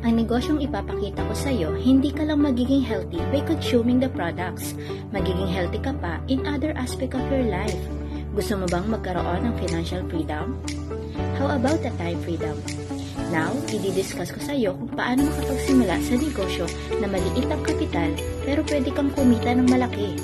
Ang negosyong ipapakita ko sa iyo, hindi ka lang magiging healthy by consuming the products. Magiging healthy ka pa in other aspect of your life. Gusto mo bang magkaroon ng financial freedom? How about the time freedom? Now, i-discuss ko sa iyo kung paano makapagsimula sa negosyo na maliit ang kapital pero pwede kang kumita ng malaki.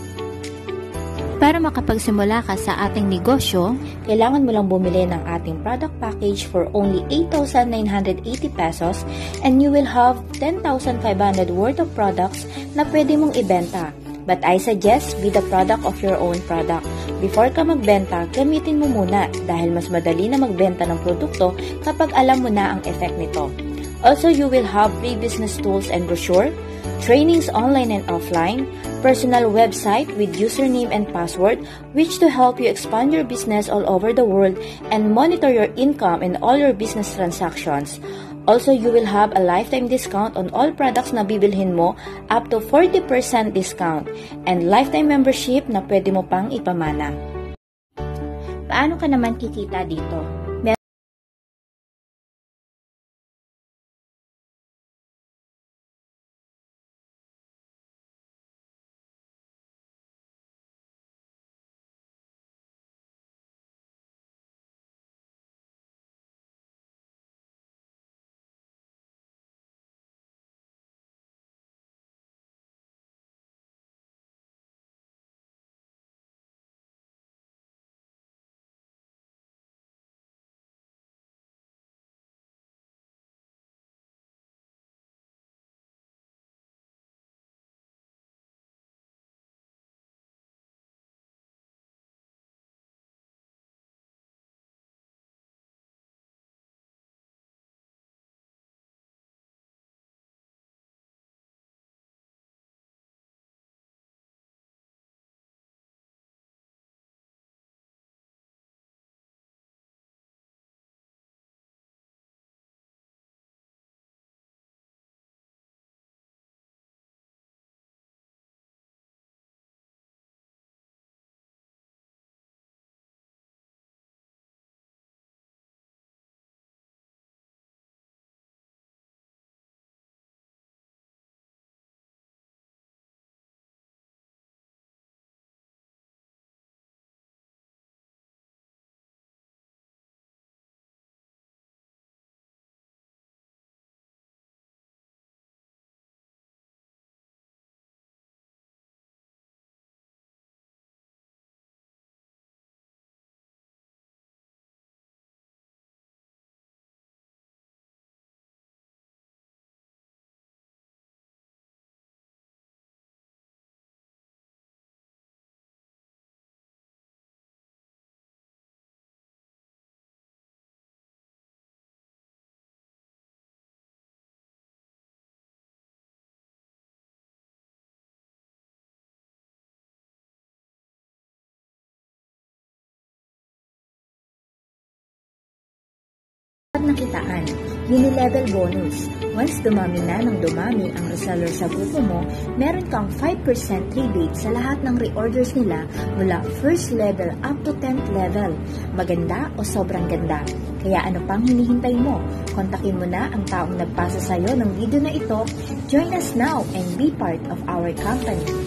Para makapagsimula ka sa ating negosyo, kailangan mo lang bumili ng ating product package for only 8,980 pesos and you will have 10,500 worth of products na pwede mong ibenta. But I suggest be the product of your own product. Before ka magbenta, gamitin mo muna dahil mas madali na magbenta ng produkto kapag alam mo na ang effect nito. Also, you will have free business tools and brochure, trainings online and offline, personal website with username and password, which to help you expand your business all over the world and monitor your income and all your business transactions. Also, you will have a lifetime discount on all products na bibilhin mo up to 40% discount and lifetime membership na pwede mo pang ipamana. Paano ka naman kikita dito? Nakitaan, mini-level bonus. Once dumami na ng dumami ang reseller sa grupo mo, meron kang 5% rebate sa lahat ng reorders nila mula first level up to 10th level. Maganda o sobrang ganda? Kaya ano pang hinihintay mo? Kontakin mo na ang taong nagpasa sa'yo ng video na ito. Join us now and be part of our company.